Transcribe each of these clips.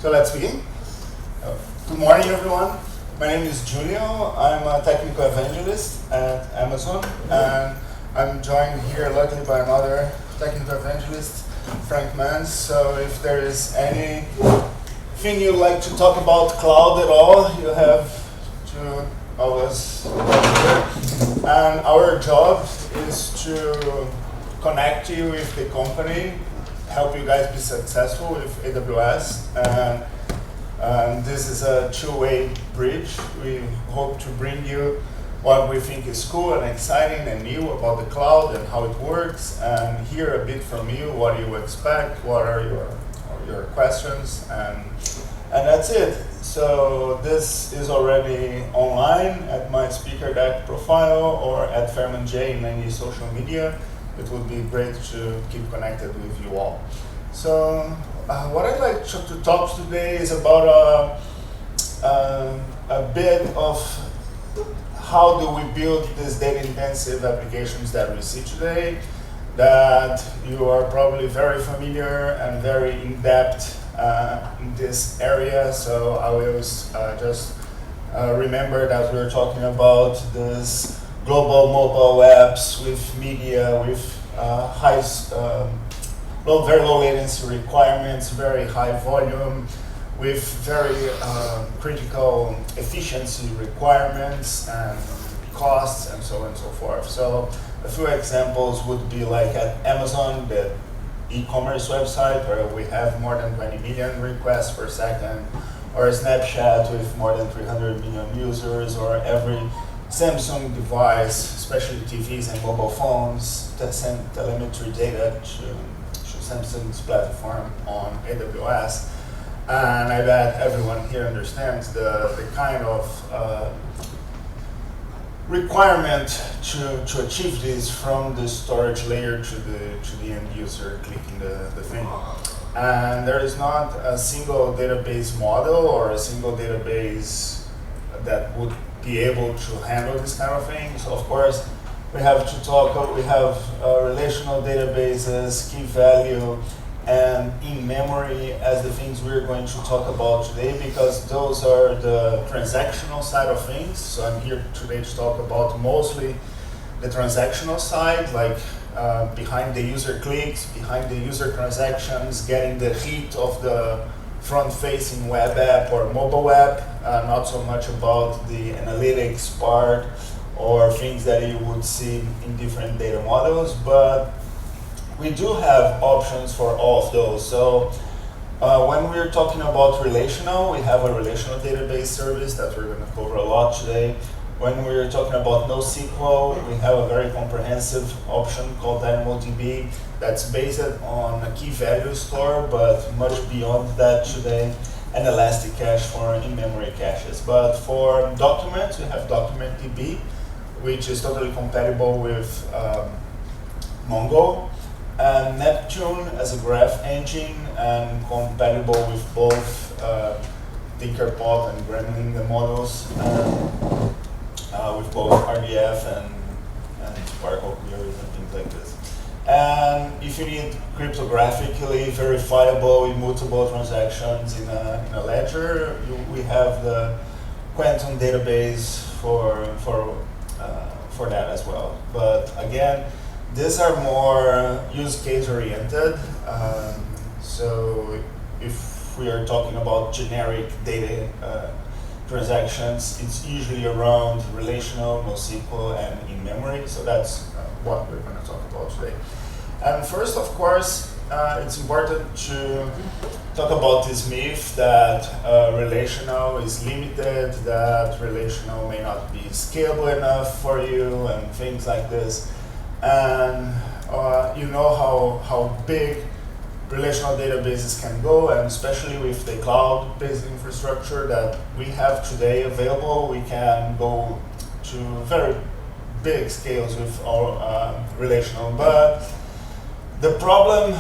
So let's begin. Good morning, everyone. My name is Julio. I'm a technical evangelist at Amazon, and I'm joined here luckily by another technical evangelist, Frank Mans. So if there is anything you'd like to talk about cloud at all, you have two of us here. And our job is to connect you with the company, help you guys be successful with AWS, and this is a two-way bridge. We hope to bring you what we think is cool and exciting and new about the cloud and how it works, and hear a bit from you, what you expect, what are your questions, and that's it. So this is already online at my speaker deck profile or at Faerman J in any social media. It would be great to keep connected with you all. So what I'd like to talk today is about a bit of how do we build these data-intensive applications that we see today, that you are probably very familiar and very in-depth in this area. So I will just remember that we're talking about this global mobile apps with media, with very low latency requirements, very high volume, with very critical efficiency requirements and costs and so on and so forth. So a few examples would be like at Amazon, the e-commerce website where we have more than 20 million requests per second, or Snapchat with more than 300 million users, or every Samsung device, especially TVs and mobile phones, that send telemetry data to Samsung's platform on AWS. And I bet everyone here understands the kind of requirement to achieve this from the storage layer to the end user clicking the thing. And there is not a single database model or a single database that would be able to handle this kind of thing. So of course, we have relational databases, key value, and in-memory as the things we're going to talk about today, because those are the transactional side of things. So I'm here today to talk about mostly the transactional side, like behind the user clicks, behind the user transactions, getting the heat of the front-facing web app or mobile app, not so much about the analytics part or things that you would see in different data models, but we do have options for all of those. So when we're talking about relational, we have a relational database service that we're going to cover a lot today. When we're talking about NoSQL, we have a very comprehensive option called DynamoDB that's based on a key value store, but much beyond that today, and Elastic Cache for in-memory caches. But for documents, we have DocumentDB, which is totally compatible with Mongo, and Neptune as a graph engine, and compatible with both Tinkerpot and Gremlin models, with both RDF and Sparkle queries and things like this. And if you need cryptographically verifiable immutable transactions in a ledger, we have the Quantum database for that as well. But again, these are more use case oriented. So if we are talking about generic data transactions, it's usually around relational, NoSQL, and in-memory. So that's what we're going to talk about today. And first, of course, it's important to talk about this myth that relational is limited, that relational may not be scalable enough for you, and things like this. And you know how big relational databases can go, and especially with the cloud-based infrastructure that we have today available, we can go to very big scales with our relational. But the problem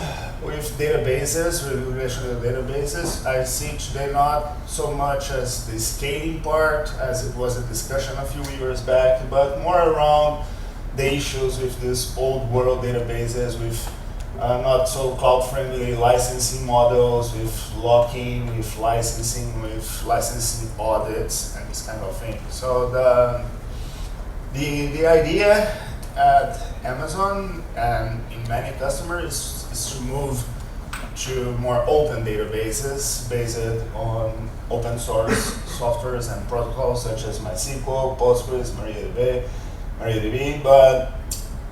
with databases, with relational databases, I see today not so much as the scaling part, as it was a discussion a few years back, but more around the issues with these old world databases with not so cloud-friendly licensing models with locking, with licensing audits, and this kind of thing. So the idea at Amazon and in many customers is to move to more open databases based on open source softwares and protocols such as MySQL, Postgres, MariaDB, but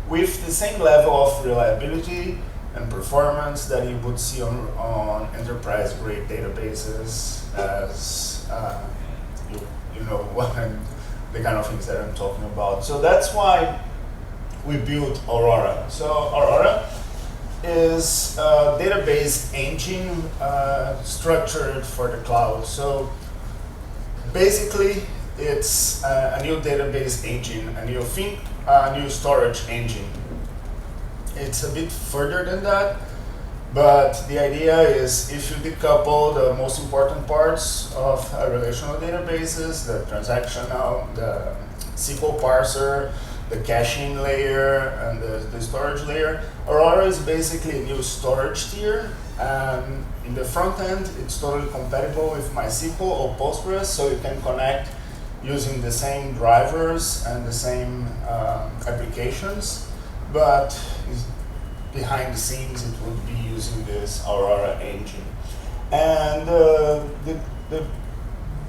with the same level of reliability and performance that you would see on enterprise-grade databases, as you know the kind of things that I'm talking about. So that's why we built Aurora. So Aurora is a database engine structured for the cloud. So basically, it's a new database engine, a new storage engine. It's a bit further than that, but the idea is if you decouple the most important parts of relational databases, the transactional, the SQL parser, the caching layer, and the storage layer, Aurora is basically a new storage tier. And in the front end, it's totally compatible with MySQL or Postgres, so you can connect using the same drivers and the same applications, but behind the scenes it would be using this Aurora engine. And the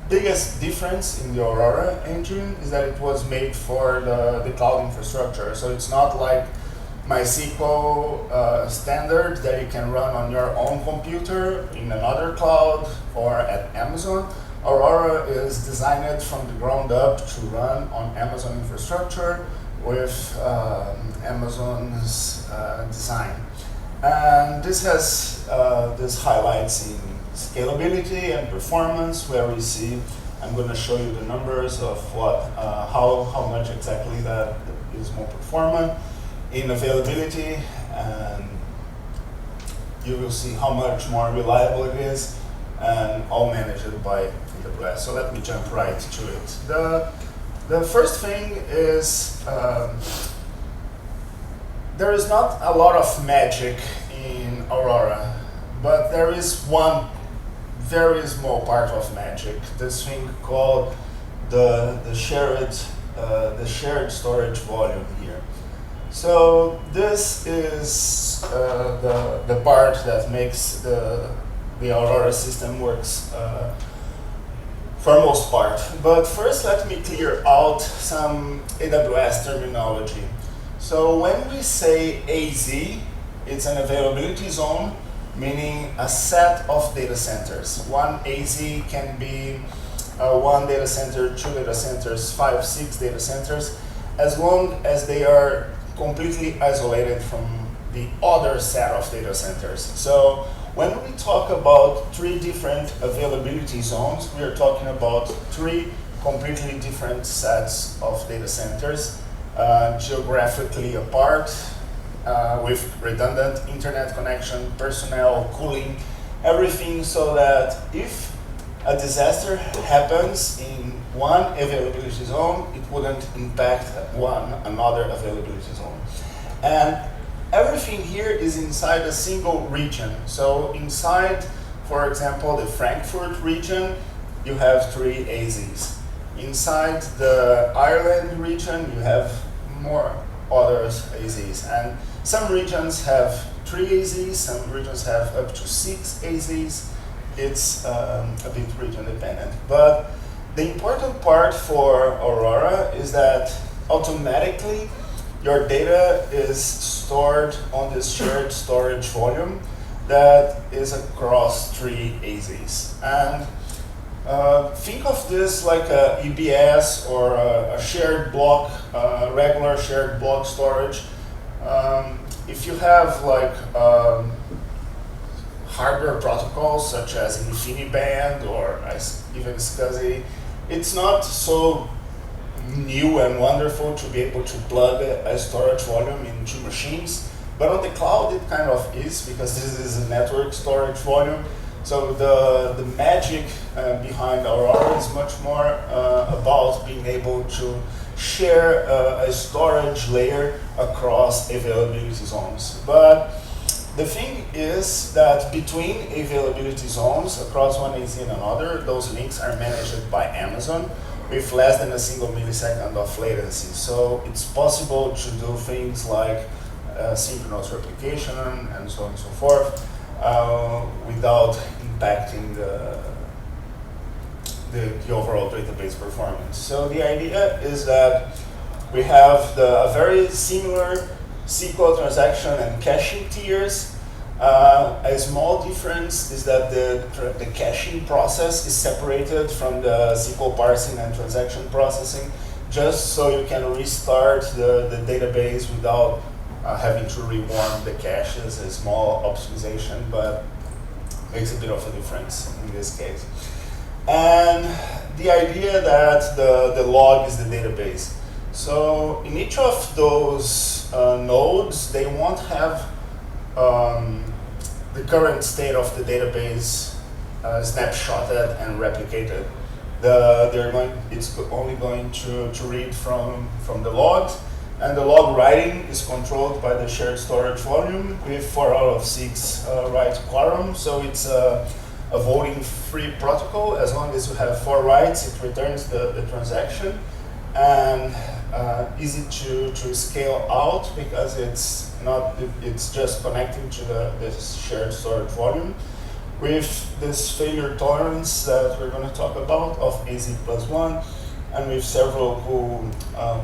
biggest difference in the Aurora engine is that it was made for the cloud infrastructure. So it's not like MySQL standard that you can run on your own computer in another cloud or at Amazon. Aurora is designed from the ground up to run on Amazon infrastructure with Amazon's design. And this has this highlights in scalability and performance, where we see, I'm going to show you the numbers of how much exactly that is more performant, in availability, and you will see how much more reliable it is, and all managed by AWS. So let me jump right to it. The first thing is there is not a lot of magic in Aurora, but there is one very small part of magic, this thing called the shared storage volume here. So this is the part that makes the Aurora system works for most part. But first, let me clear out some AWS terminology. So when we say AZ, it's an availability zone, meaning a set of data centers. One AZ can be one data center, two data centers, 5, 6 data centers, as long as they are completely isolated from the other set of data centers. So when we talk about 3 different availability zones, we are talking about 3 completely different sets of data centers, geographically apart, with redundant internet connection, personnel, cooling, everything, so that if a disaster happens in one availability zone, it wouldn't impact another availability zone. And everything here is inside a single region. So inside, for example, the Frankfurt region, you have 3 AZs. Inside the Ireland region, you have more others AZs. And some regions have 3 AZs, some regions have up to 6 AZs. It's a bit region dependent. But the important part for Aurora is that automatically your data is stored on this shared storage volume that is across 3 AZs. And think of this like a EBS or a shared block, regular shared block storage. If you have like hardware protocols such as InfiniBand or even SCSI, it's not so new and wonderful to be able to plug a storage volume into machines, but on the cloud it kind of is, because this is a network storage volume. So the magic behind Aurora is much more about being able to share a storage layer across availability zones. But The thing is that between availability zones across one AC and another, those links are managed by Amazon with less than a single millisecond of latency. So it's possible to do things like synchronous replication and so on and so forth without impacting the overall database performance. So the idea is that we have a very similar SQL transaction and caching tiers. A small difference is that the caching process is separated from the SQL parsing and transaction processing, just so you can restart the database without having to rewarm the caches. A small optimization, but makes a bit of a difference in this case. And the idea that the log is the database. So in each of those nodes, they won't have the current state of the database snapshotted and replicated. It's only going to read from the logs, and the log writing is controlled by the shared storage volume with 4 out of 6 write quorum. So it's a voting-free protocol. As long as you have 4 writes, it returns the transaction, and easy to scale out because it's just connecting to the shared storage volume with this failure tolerance that we're going to talk about of AZ+1, and with several cool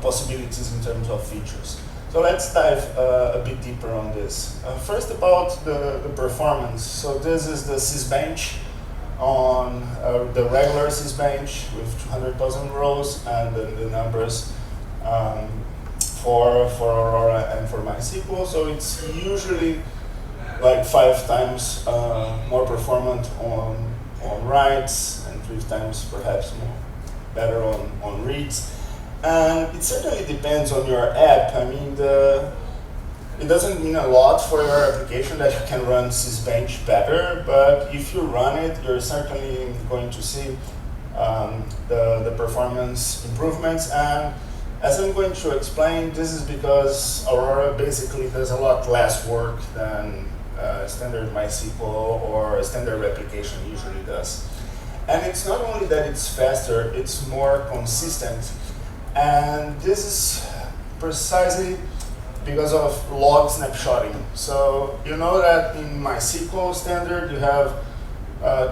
possibilities in terms of features. So let's dive a bit deeper on this. First, about the performance. So this is the sysbench on the regular sysbench with 200,000 rows, and the numbers for Aurora and for MySQL. So it's usually like 5 times more performant on writes, and 3 times perhaps better on reads. And it certainly depends on your app. I mean, it doesn't mean a lot for your application that you can run sysbench better, but if you run it, you're certainly going to see the performance improvements. And as I'm going to explain, this is because Aurora basically does a lot less work than standard MySQL or standard replication usually does. And it's not only that it's faster, it's more consistent. And this is precisely because of log snapshotting. So you know that in MySQL standard, you have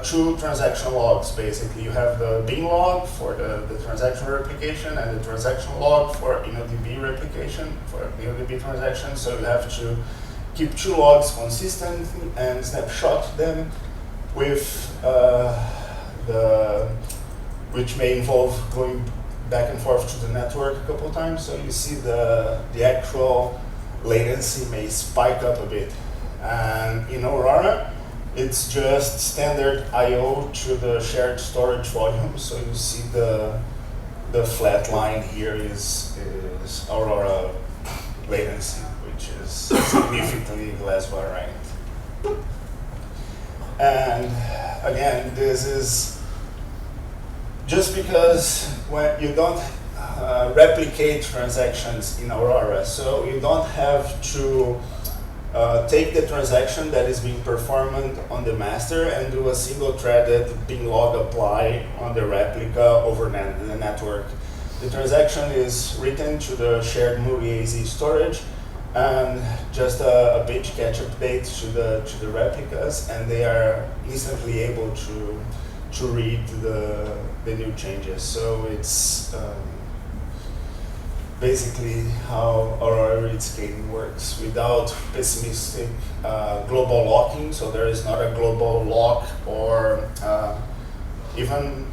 2 transaction logs, basically. You have the bin log for the transaction replication and the transaction log for DynamoDB replication, for DynamoDB transaction. So you have to keep 2 logs consistent and snapshot them with which may involve going back and forth to the network a couple of times. So you see the actual latency may spike up a bit. And in Aurora, it's just standard I/O to the shared storage volume. So you see the flat line here is Aurora latency, which is significantly less variant. And again, this is just because when you don't replicate transactions in Aurora, so you don't have to take the transaction that is being performed on the master and do a single-threaded binlog apply on the replica over the network. The transaction is written to the shared multi-AZ storage, and just a page catch update to the replicas, and they are instantly able to read the new changes. So it's basically how Aurora read scaling works without pessimistic global locking. So there is not a global lock, or even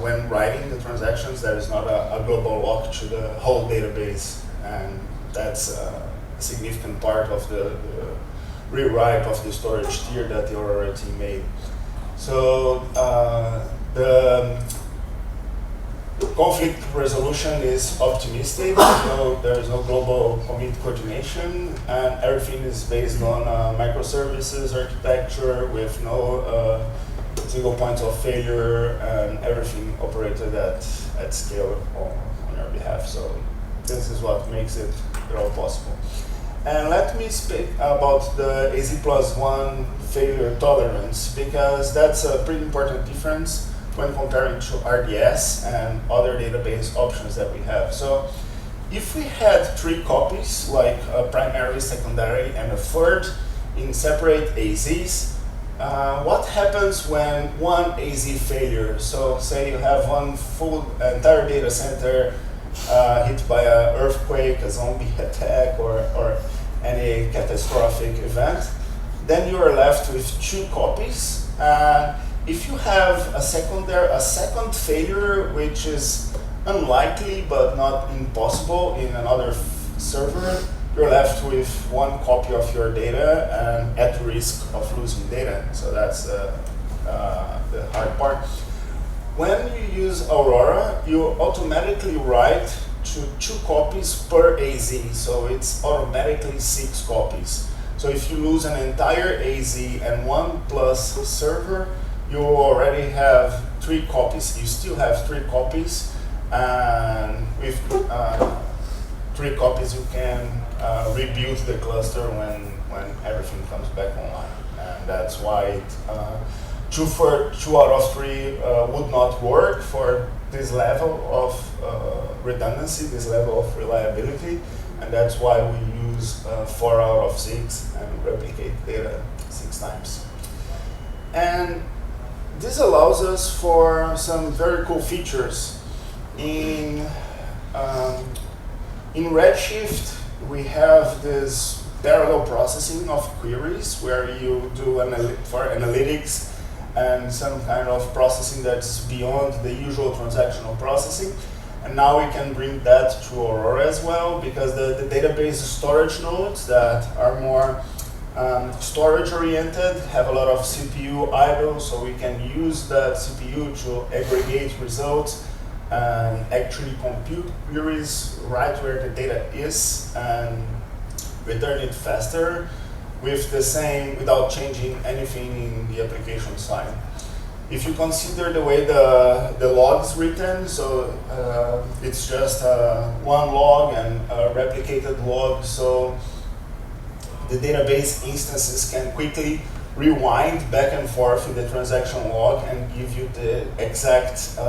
when writing the transactions, there is not a global lock to the whole database, and that's a significant part of the rewrite of the storage tier that the Aurora team made. So the conflict resolution is optimistic, so there is no global commit coordination, and everything is based on microservices architecture with no single points of failure, and everything operated at scale on your behalf. So this is what makes it all possible. And let me speak about the AC1 failure tolerance, because that's a pretty important difference when comparing to RDS and other database options that we have. So if we had 3 copies, like a primary, secondary, and a third in separate AZs, what happens when one AZ failure? So say you have one full entire data center hit by an earthquake, a zombie attack, or any catastrophic event, then you are left with 2 copies. If you have a second failure, which is unlikely but not impossible in another server, you're left with 1 copy of your data and at risk of losing data. So that's the hard part. When you use Aurora, you automatically write to 2 copies per AZ, so it's automatically 6 copies. So if you lose an entire AZ and 1 plus server, you already have 3 copies. You still have 3 copies, and with 3 copies you can rebuild the cluster when everything comes back online. And that's why 2 out of 3 would not work for this level of redundancy, this level of reliability, and that's why we use 4 out of 6 and replicate data 6 times. And this allows us for some very cool features. In Redshift, we have this parallel processing of queries where you do for analytics and some kind of processing that's beyond the usual transactional processing. And now we can bring that to Aurora as well, because the database storage nodes that are more storage oriented have a lot of CPU idle, so we can use that CPU to aggregate results and actually compute queries right where the data is and return it faster without changing anything in the application side. If you consider the way the log is written, so it's just 1 log and a replicated log, so the database instances can quickly rewind back and forth in the transaction log and give you the exact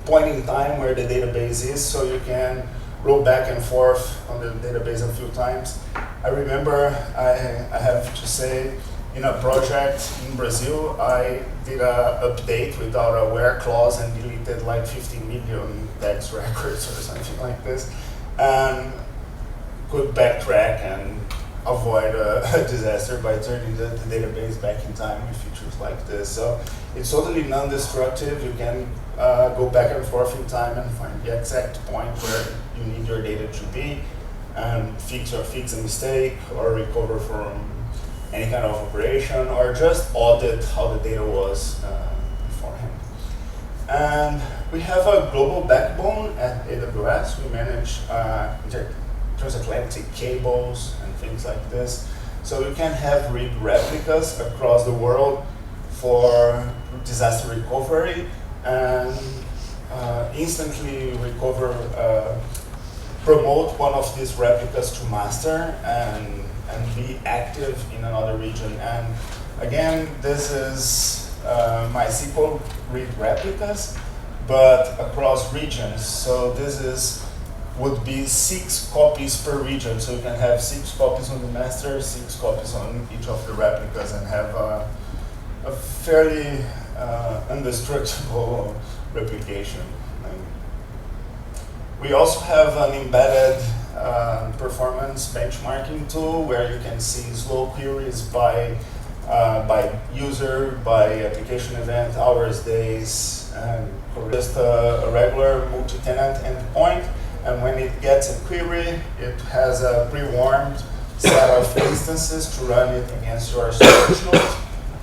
point in time where the database is, so you can roll back and forth on the database a few times. I remember, I have to say, in a project in Brazil, I did an update without a where clause and deleted like 50 million text records or something like this, and could backtrack and avoid a disaster by turning the database back in time with features like this. So it's totally non-destructive. You can go back and forth in time and find the exact point where you need your data to be, and fix a mistake or recover from any kind of operation, or just audit how the data was beforehand. And we have a global backbone at AWS. We manage transatlantic cables and things like this. So you can have read replicas across the world for disaster recovery and instantly promote one of these replicas to master and be active in another region. And again, this is MySQL read replicas, but across regions. So this would be 6 copies per region. So you can have 6 copies on the master, 6 copies on each of the replicas, and have a fairly indestructible replication. We also have an embedded performance benchmarking tool where you can see slow queries by user, by application event, hours, days, and just a regular multi-tenant endpoint. And when it gets a query, it has a pre-warmed set of instances to run it against your storage node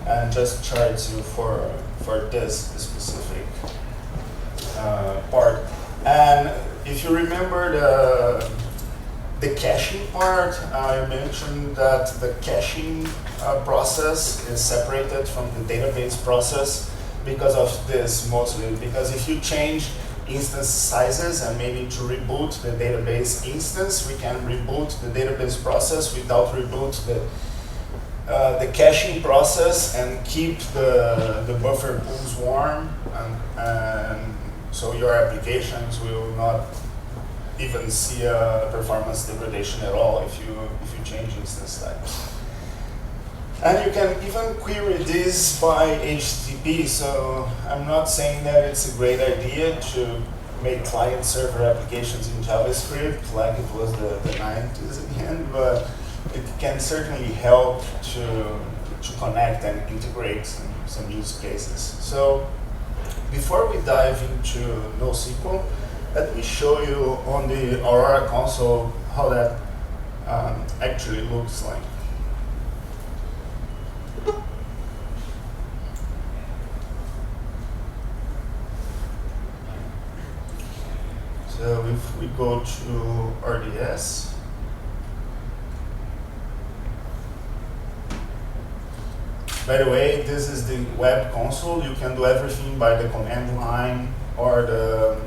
and just charge you for this specific part. And if you remember the caching part, I mentioned that the caching process is separated from the database process because of this, mostly. Because if you change instance sizes, and maybe to reboot the database instance, we can reboot the database process without reboot the caching process and keep the buffer pools warm, and so your applications will not even see a performance degradation at all if you change instance types. And you can even query this by HTTP, so I'm not saying that it's a great idea to make client-server applications in JavaScript like it was the 90s again, but it can certainly help to connect and integrate some use cases. So before we dive into NoSQL, let me show you on the Aurora console how that actually looks like. So if we go to RDS, by the way, this is the web console. You can do everything by the command line or the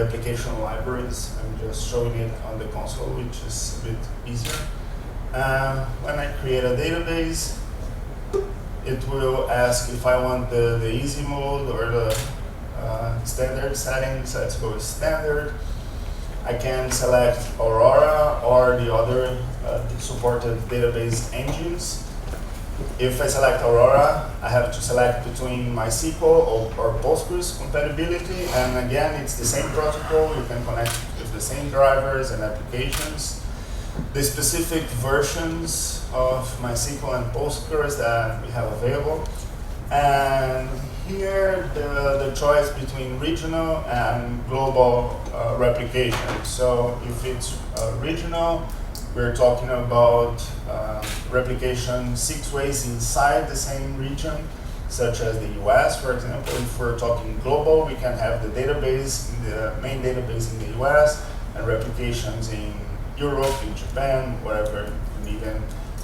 application libraries. I'm just showing it on the console, which is a bit easier. When I create a database, it will ask if I want the easy mode or the standard settings. Let's go with standard. I can select Aurora or the other supported database engines. If I select Aurora, I have to select between MySQL or Postgres compatibility, and again, it's the same protocol. You can connect with the same drivers and applications. The specific versions of MySQL and Postgres that we have available. And here, the choice between regional and global replication. So if it's regional, we're talking about replication 6 ways inside the same region, such as the US, for example. If we're talking global, we can have the database, the main database in the US, and replications in Europe, in Japan, wherever needed,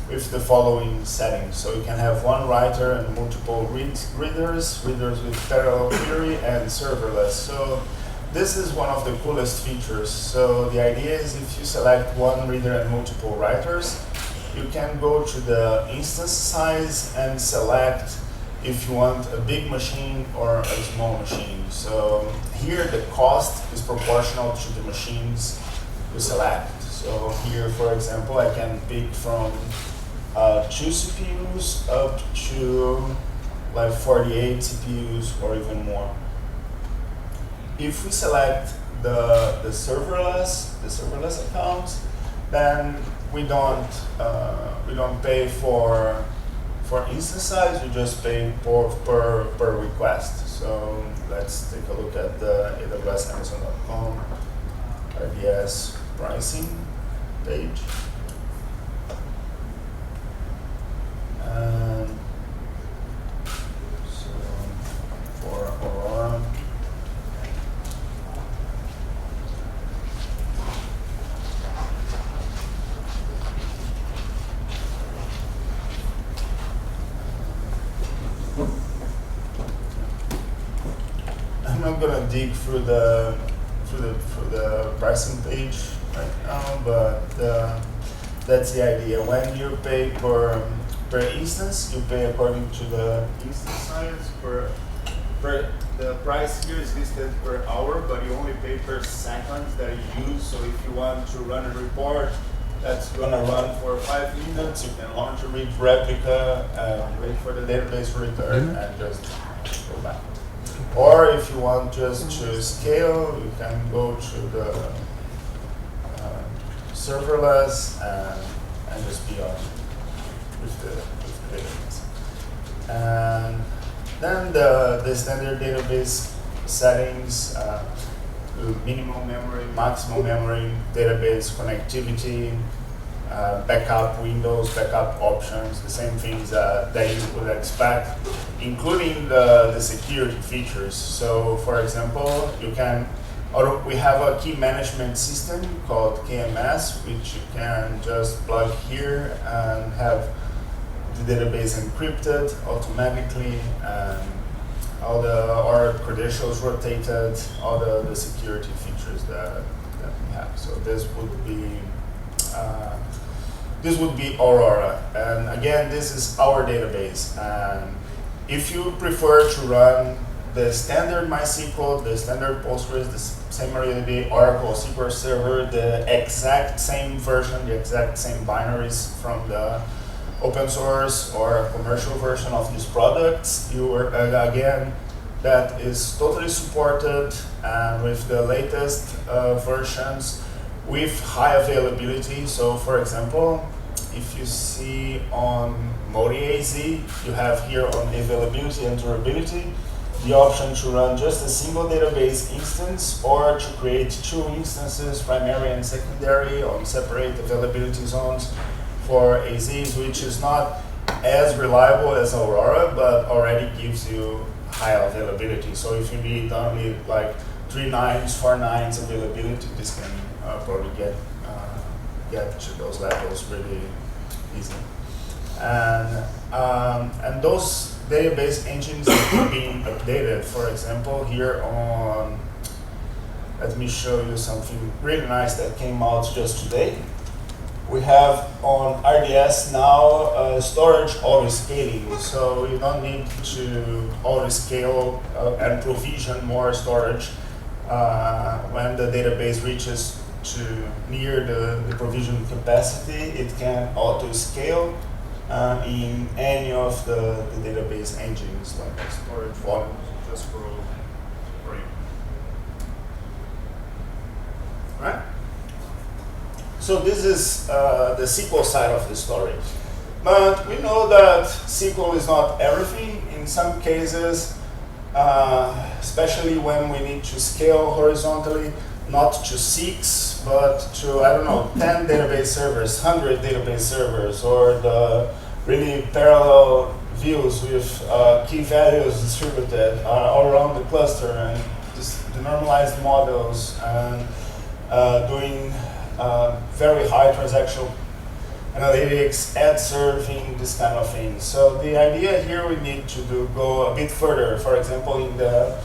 with the following settings. So you can have one writer and multiple readers with parallel query, and serverless. So this is one of the coolest features. So the idea is if you select one reader and multiple writers, you can go to the instance size and select if you want a big machine or a small machine. So here the cost is proportional to the machines you select. So here, for example, I can pick from 2 CPUs up to like 48 CPUs or even more. If we select the serverless account, then we don't pay for instance size. We just pay per request. So let's take a look at the AWS Amazon.com RDS pricing page. And so for Aurora, I'm not gonna dig through the pricing page right now, but that's the idea. When you pay per instance, you pay according to the instance size. The price here is listed per hour, but you only pay per second that you use. So if you want to run a report that's gonna run for 5 minutes, you can launch a replica and wait for the database return and just go back. Or if you want just to scale, you can go to the serverless and just be on with the database. And then the standard database settings, minimum memory, maximum memory, database connectivity, backup windows, backup options, the same things that you would expect, including the security features. So for example, we have a key management system called KMS, which you can just plug here and have the database encrypted automatically, our credentials rotated, all the security features that we have. So this would be Aurora. And again, this is our database. And if you prefer to run the standard MySQL, the standard Postgres, the same MariaDB, Oracle, SQL Server, the exact same version, the exact same binaries from the open source or commercial version of these products, again, that is totally supported and with the latest versions with high availability. So for example, if you see on Modi AZ, you have here on availability and durability the option to run just a single database instance or to create two instances, primary and secondary, on separate availability zones for AZs, which is not as reliable as Aurora, but already gives you high availability. So if you need only like 3 nines, 4 nines availability, this can probably get to those levels really easy. And those database engines are being updated. For example, here on, let me show you something really nice that came out just today. We have on RDS now storage auto-scaling, so you don't need to auto-scale and provision more storage when the database reaches to near the provision capacity. It can auto-scale in any of the database engines, like the storage volume, just for you. Right? So this is the SQL side of the story. But we know that SQL is not everything. In some cases, especially when we need to scale horizontally, not to 6, but to, I don't know, 10 database servers, 100 database servers, or the really parallel views with key values distributed all around the cluster, and just the normalized models, and doing very high transactional analytics, ad serving, this kind of thing. So the idea here, we need to go a bit further. For example, in the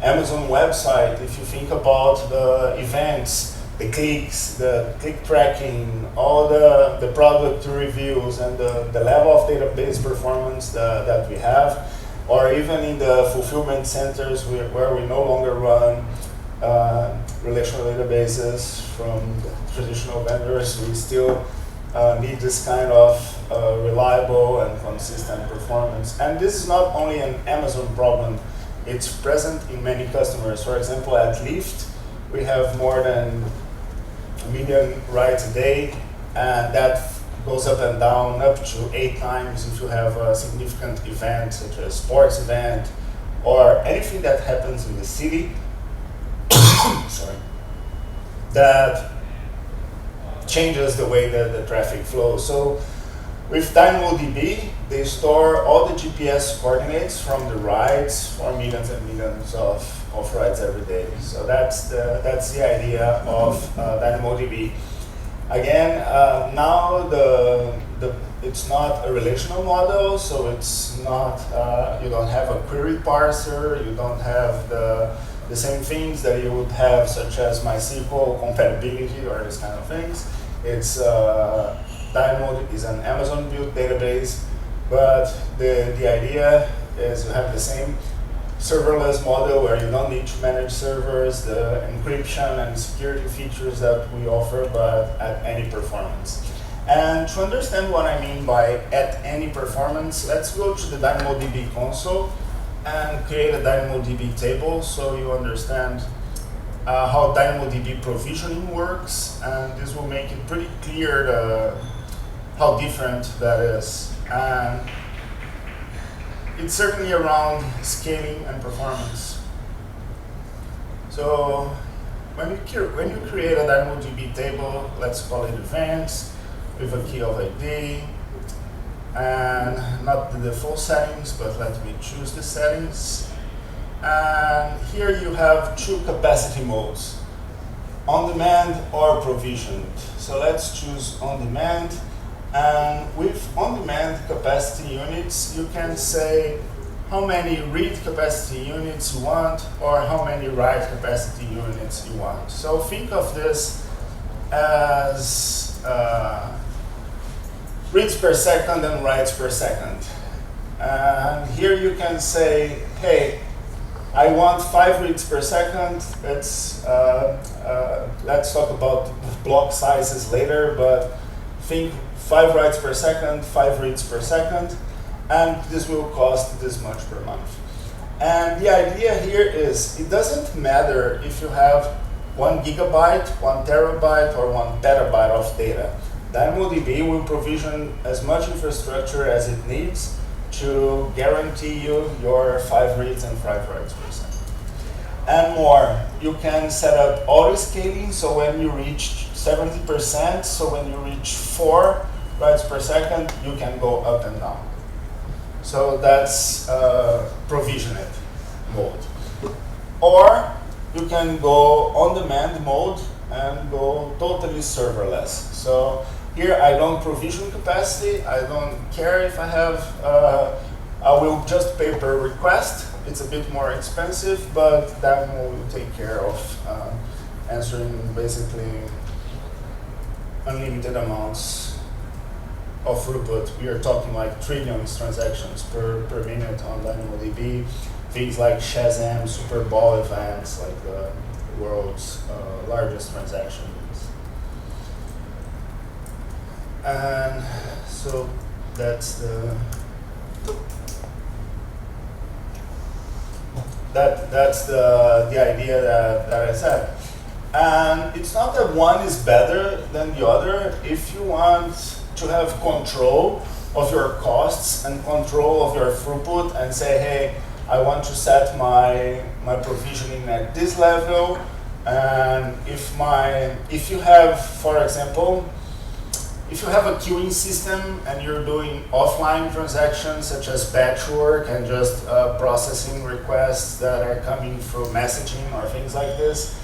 Amazon website, if you think about the events, the clicks, the click tracking, all the product reviews, and the level of database performance that we have, or even in the fulfillment centers where we no longer run relational databases from the traditional vendors, we still need this kind of reliable and consistent performance. And this is not only an Amazon problem, it's present in many customers. For example, at Lyft, we have more than 1 million rides a day, and that goes up and down up to 8 times if you have a significant event, such as sports event, or anything that happens in the city, sorry, that changes the way that the traffic flows. So with DynamoDB, they store all the GPS coordinates from the rides for millions and millions of rides every day. So that's the idea of DynamoDB. Again, now it's not a relational model, so it's not you don't have a query parser, you don't have the same things that you would have, such as MySQL compatibility or this kind of things. It's DynamoDB is an Amazon-built database, but the idea is you have the same serverless model where you don't need to manage servers, the encryption and security features that we offer, but at any performance. And to understand what I mean by at any performance, let's go to the DynamoDB console and create a DynamoDB table so you understand how DynamoDB provisioning works, and this will make it pretty clear how different that is. And it's certainly around scaling and performance. So when you create a DynamoDB table, let's call it events with a key of ID, and not the default settings, but let me choose the settings. And here you have 2 capacity modes, on demand or provisioned. So let's choose on demand. And with on-demand capacity units, you can say how many read capacity units you want or how many write capacity units you want. So think of this as reads per second and writes per second. And here you can say, hey, I want 5 reads per second. Let's talk about block sizes later, but think 5 writes per second, 5 reads per second, and this will cost this much per month. And the idea here is it doesn't matter if you have 1 gigabyte, 1 terabyte, or 1 petabyte of data. DynamoDB will provision as much infrastructure as it needs to guarantee you your 5 reads and 5 writes per second. And more, you can set up auto-scaling, so when you reach 70%, so when you reach 4 writes per second, you can go up and down. So that's provisioned mode. Or you can go on-demand mode and go totally serverless. So here I don't provision capacity. I don't care if I have, I will just pay per request. It's a bit more expensive, but that will take care of answering basically unlimited amounts of throughput. We are talking like trillions transactions per minute on DynamoDB. Things like Shazam, Super Bowl events, like the world's largest transactions. And so that's the idea that I said. And it's not that one is better than the other. If you want to have control of your costs and control of your throughput and say, hey, I want to set my provisioning at this level, and if you have, for example, if you have a queuing system and you're doing offline transactions such as batch work and just processing requests that are coming through messaging or things like this,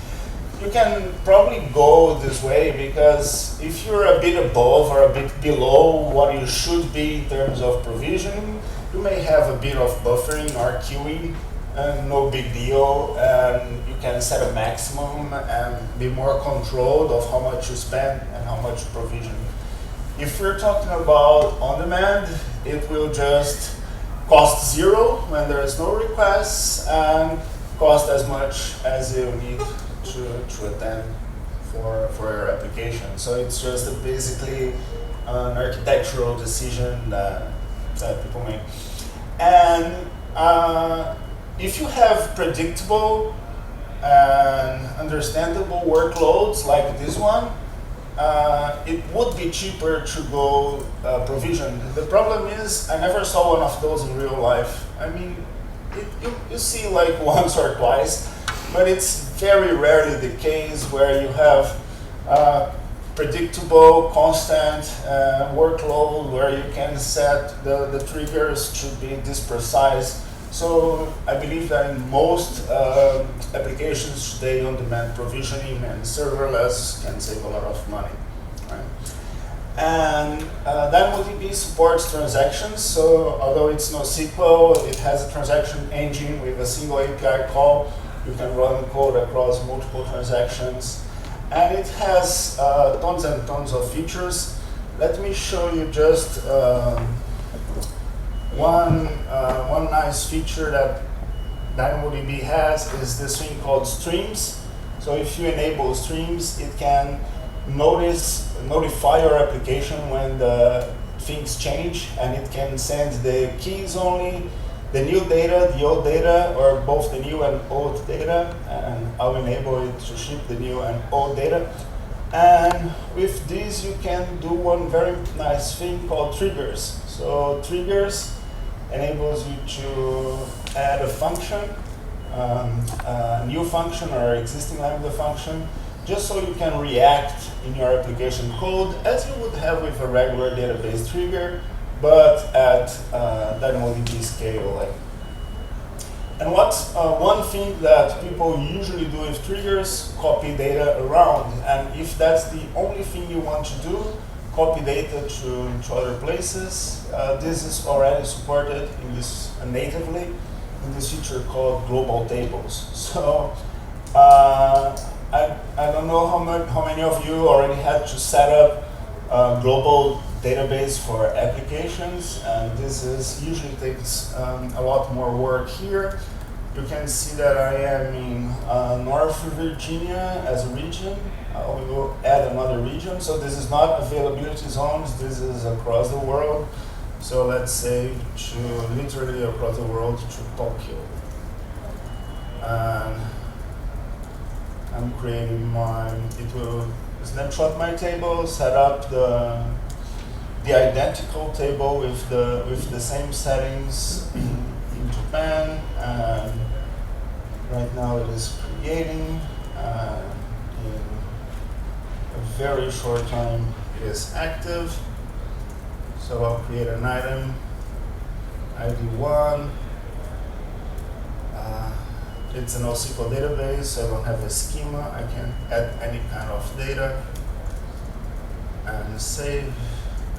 you can probably go this way, because if you're a bit above or a bit below what you should be in terms of provisioning, you may have a bit of buffering or queuing, and no big deal, and you can set a maximum and be more controlled of how much you spend and how much you provision. If we're talking about on-demand, it will just cost 0 when there is no requests and cost as much as you need to attend for your application. So it's just basically an architectural decision that people make. And if you have predictable and understandable workloads like this one, it would be cheaper to go provision. The problem is, I never saw one of those in real life. I mean, you see like once or twice, but it's very rarely the case where you have predictable, constant workload where you can set the triggers to be this precise. So I believe that in most applications today, on-demand provisioning and serverless can save a lot of money. Right? And DynamoDB supports transactions. So although it's NoSQL, it has a transaction engine with a single API call. You can run code across multiple transactions. And it has tons and tons of features. Let me show you just one nice feature that DynamoDB has is this thing called streams. So if you enable streams, it can notify your application when the things change, and it can send the keys only, the new data, the old data, or both the new and old data, and I'll enable it to ship the new and old data. And with this, you can do one very nice thing called triggers. So triggers enables you to add a function, a new function or existing Lambda function, just so you can react in your application code as you would have with a regular database trigger, but at DynamoDB scale. And what's one thing that people usually do with triggers? Copy data around. And if that's the only thing you want to do, copy data to other places. This is already supported in this natively in this feature called global tables. So I don't know how many of you already had to set up a global database for applications, and this usually takes a lot more work here. You can see that I am in North Virginia as a region. We will add another region. So this is not availability zones. This is across the world. So let's say literally across the world to Tokyo. And I'm creating it will snapshot my table, set up the identical table with the same settings in Japan, and right now it is creating. In a very short time, it is active. So I'll create an item, ID1. It's an NoSQL database, so I don't have a schema. I can add any kind of data and save.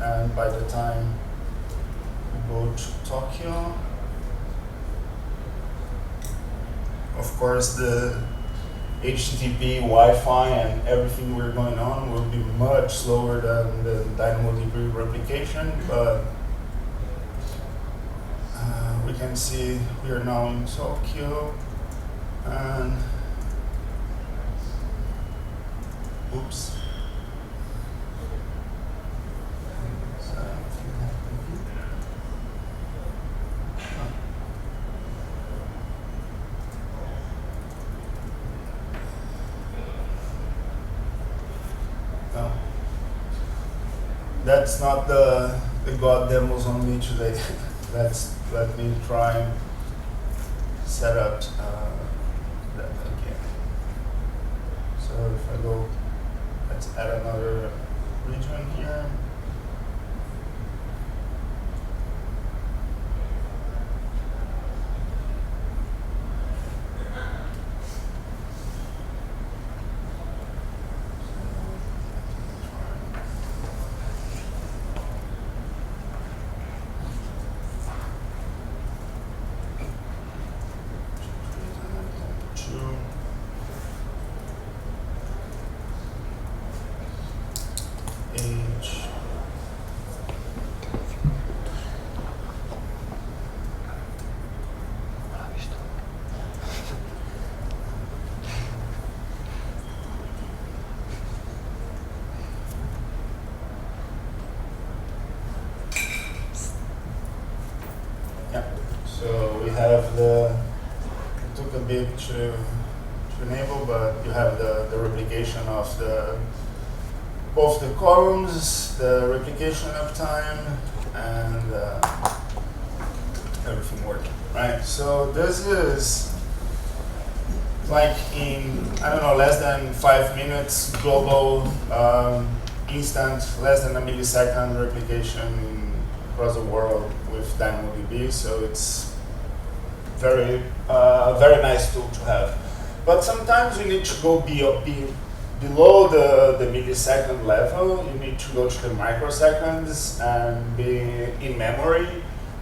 And by the time we go to Tokyo, of course, the HTTP, Wi-Fi, and everything we're going on will be much slower than the DynamoDB replication, but we can see we are now in Tokyo, and oops. That's not the God demos on me today. Let me try and set up that again. So if I go, let's add another region here. So we have it took a bit to enable, but you have the replication of both the columns, the replication uptime, and everything working, right? So this is like in, I don't know, less than 5 minutes, global, instant, less than a millisecond replication across the world with DynamoDB. So it's very nice tool to have. But sometimes you need to go below the millisecond level. You need to go to the microseconds and be in memory,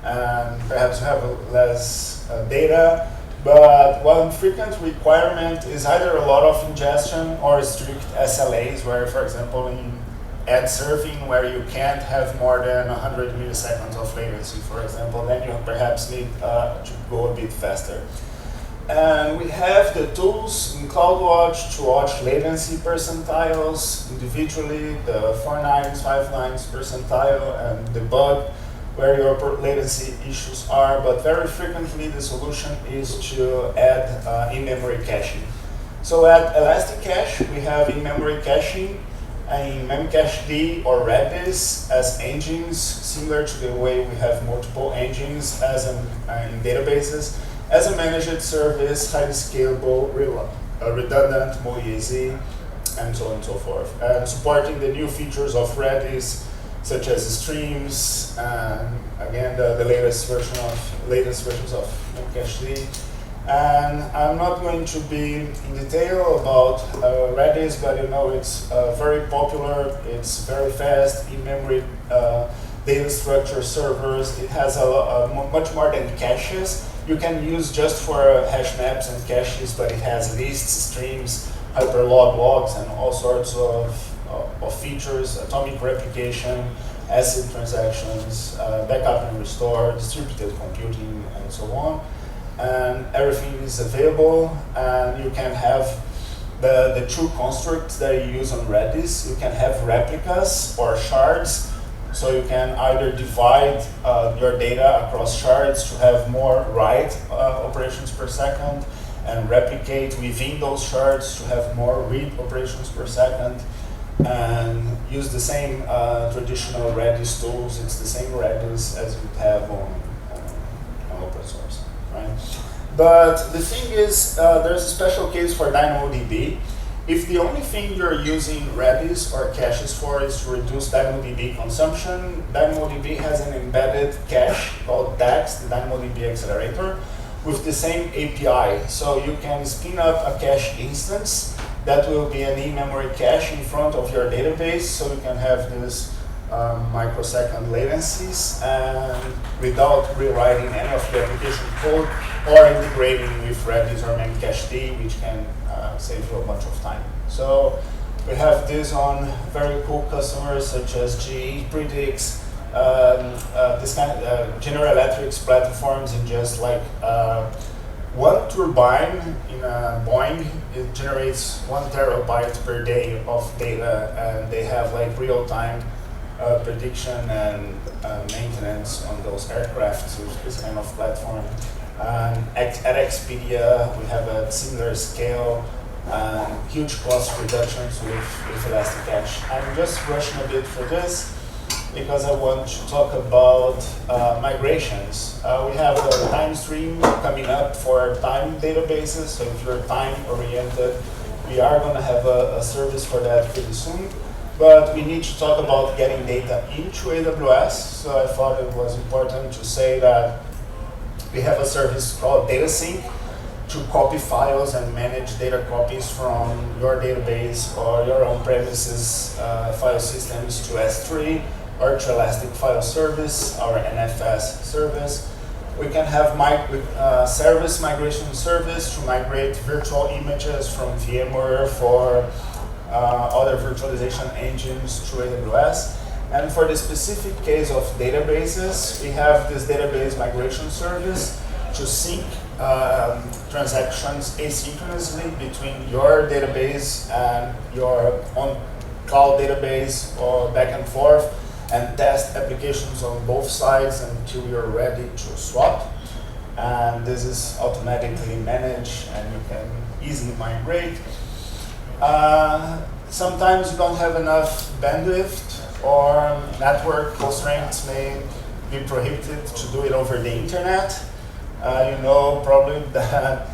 and perhaps have less data. But one frequent requirement is either a lot of ingestion or strict SLAs, where, for example, in ad serving, where you can't have more than 100 milliseconds of latency, for example, then you perhaps need to go a bit faster. And we have the tools in CloudWatch to watch latency percentiles individually, the 4 nines, 5 nines percentile, and debug where your latency issues are. But very frequently the solution is to add in-memory caching. So at Elastic Cache, we have in-memory caching in Memcached or Redis as engines, similar to the way we have multiple engines as in databases, as a managed service, highly scalable, redundant, more easy, and so on and so forth. And supporting the new features of Redis, such as streams, and again the latest versions of Memcached, And I'm not going to be in detail about Redis, but you know it's very popular. It's very fast in-memory data structure servers. It has much more than caches. You can use just for hash maps and caches, but it has lists, streams, hyperlog logs, and all sorts of features, atomic replication, ACID transactions, backup and restore, distributed computing, and so on. And everything is available, and you can have the true constructs that you use on Redis. You can have replicas or shards, so you can either divide your data across shards to have more write operations per second, and replicate within those shards to have more read operations per second, and use the same traditional Redis tools. It's the same Redis as you have on open source. Right? But the thing is, there's a special case for DynamoDB. If the only thing you're using Redis or caches for is to reduce DynamoDB consumption, DynamoDB has an embedded cache called DAX, the DynamoDB accelerator, with the same API. So you can spin up a cache instance that will be an in-memory cache in front of your database, so you can have this microsecond latencies and without rewriting any of the application code or integrating with Redis or Memcached, which can save you a bunch of time. So we have this on very cool customers such as GE, Predix, this kind of General Electric's platforms. In just like one turbine in a Boeing, it generates 1 terabyte per day of data, and they have like real-time prediction and maintenance on those aircraft with this kind of platform. At Expedia, we have a similar scale, huge cost reductions with Elastic Cache. I'm just rushing a bit for this because I want to talk about migrations. We have the time stream coming up for time databases, so if you're time-oriented, we are going to have a service for that pretty soon. But we need to talk about getting data into AWS, so I thought it was important to say that we have a service called DataSync to copy files and manage data copies from your database or your on-premises file systems to S3 or to Elastic File Service, our NFS service. We can have service migration service to migrate virtual images from VMware for other virtualization engines through AWS. And for the specific case of databases, we have this database migration service to sync transactions asynchronously between your database and your own cloud database or back and forth, and test applications on both sides until you're ready to swap. And this is automatically managed, and you can easily migrate. Sometimes you don't have enough bandwidth, or network constraints may be prohibited to do it over the internet. You know probably that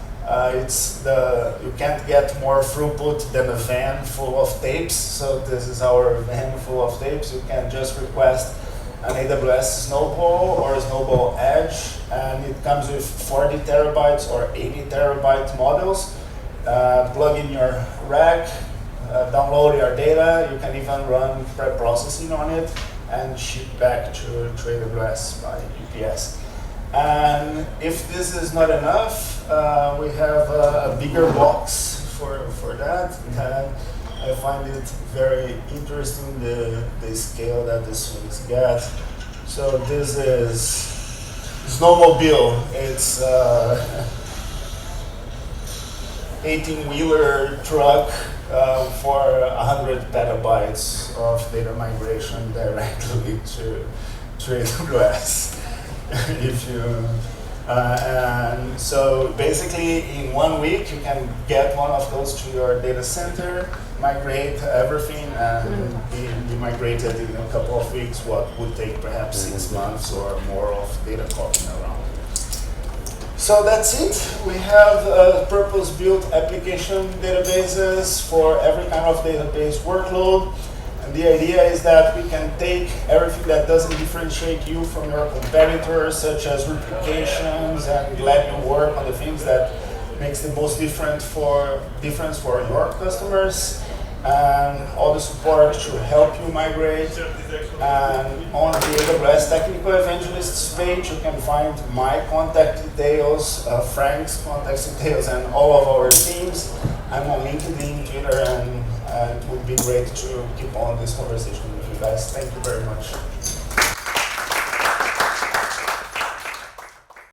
you can't get more throughput than a van full of tapes. So this is our van full of tapes. You can just request an AWS Snowball or a Snowball Edge, and it comes with 40 terabytes or 80 terabyte models. Plug in your rack, download your data. You can even run pre-processing on it and ship back to AWS by UPS. And if this is not enough, we have a bigger box for that. And I find it very interesting, the scale that this things get. So this is Snowmobile. It's 18-wheeler truck for 100 petabytes of data migration directly to AWS. If you and so basically in 1 week you can get one of those to your data center, migrate everything, and be migrated in a couple of weeks, what would take perhaps 6 months or more of data copying around. So that's it. We have purpose-built application databases for every kind of database workload. And And the idea is that we can take everything that doesn't differentiate you from your competitors, such as replications, and let you work on the things that makes the most difference for your customers. And all the support to help you migrate. And on the AWS Technical Evangelists page, you can find my contact details, Frank's contact details, and all of our teams. I'm on LinkedIn, Twitter, and it would be great to keep on this conversation with you guys. Thank you very much.